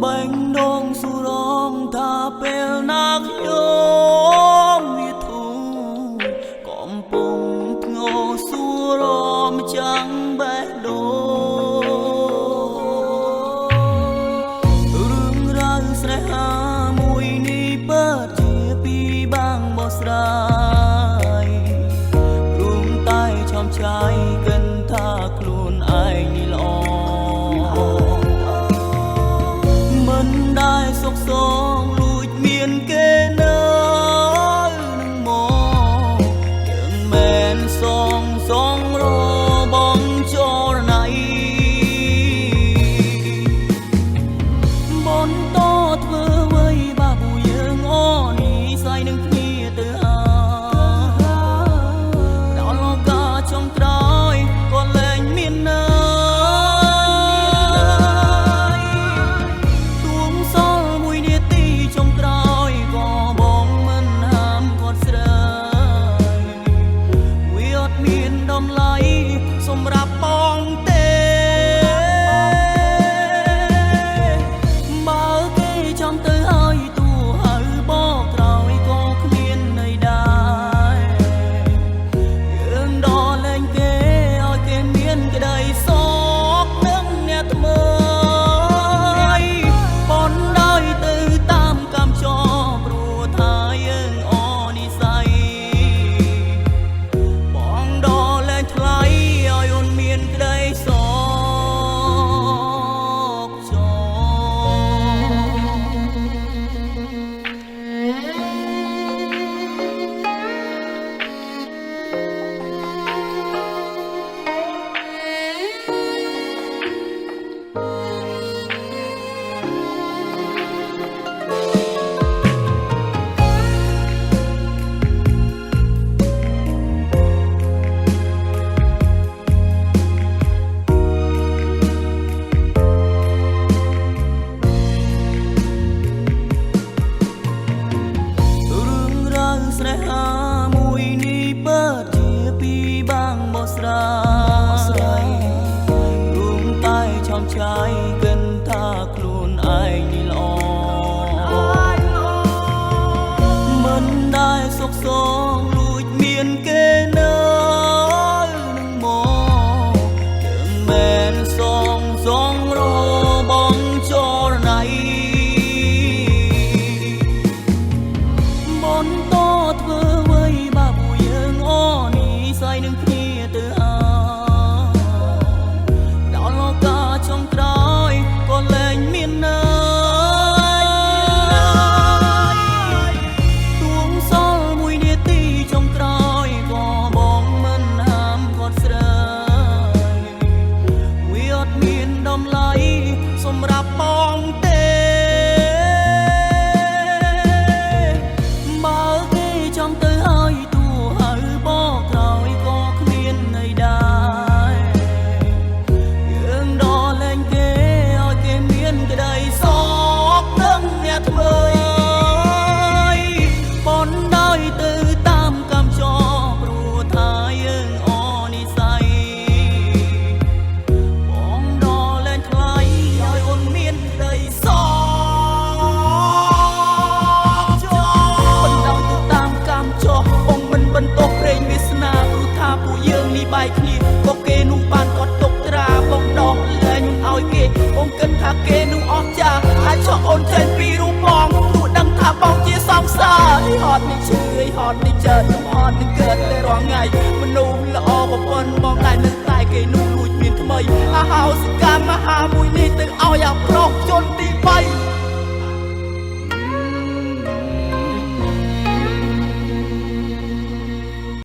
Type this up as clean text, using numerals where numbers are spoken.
bánh đông su rong tha pel nak yom vi thu kom pung ngô su rom chẳng bé đô rương ra sre ha mùi ni bớt chia pi bang bò srai rung tay chom trái gần tha luôn ai ni loได้สกสองลุยเมียนเกเนอนึงมองเกิงแมนสองรอบองจอไหนบนโต๊ะเธอไว้บาบูยังอ้อนี่ใส่หนึ่งพี่เตือดาวโลกาจงตรายก็แรงเมียนเนอសម្រាប់បងទេបើគេចាំទៅឲ្យទូហើយបកក្រោយក៏គ្មានន័យដែរយើងដល់លែងគេឲ្យគេមានក្តីសោកនឹងអ្នកថ្មើយប៉ុនដោយទៅតាមកម្មចរព្រោះថាយើងអនិស័យបងដល់លែងថ្លៃមានក្តីសោកចោមួយនេះបើជាពីបាងបោះស្រាយរួមតែឆោមឆាយកិនថាខ្លួនឯងនេះល្អមិនដែលសុខសងលួចមានគេនៅនឹងមកចឹងមែនសងរបងចរណៃមនតធ្វើនឹងគ្នាទៅដល់លោកកាចុងក្រោយក៏លែងមានន័យទួងសល់មួយនាទីចុងក្រោយក៏បងមិនហាមគាត់ស្រើវាអត់មានតម្លៃសម្រាប់បងទេបើគេចង់ទៅឲ្យទូហើយបកក្រោយយើងដល់លែងគេឲ្យគេមានក្តីសោកនឹងអ្នកថ្មើយប៉ុនដោយទៅតាមកម្មចរព្រោះថាយើងអនិស័យបងដល់លែងថ្លៃឲ្យអូនមានក្តីសោកចោប៉ុនដោយទៅតាមកម្មចរបងមិនបន្តប្រេងវាសនាព្រោះថាពួកយើងនេះបែកគ្នាក៏គេនោះបានគាត់ទុកត្រាបងដោះលែងឲ្យគេបងគិតថាគេនោះអស់ចាអាចចោះអូនចេញពីរូបបងព្រោះដឹងថាបងជាសង្សារហត់នេះឈឺហត់នេះកើតហត់នេះកើតតែរាល់ថ្ងៃមនុស្សល្អប្រពន្ធបងតែនឹងតែគេនោះលួចមានថ្មីអាហោសកម្មមហាមួយនេះទៅឲ្យអាប្រុសជនទី3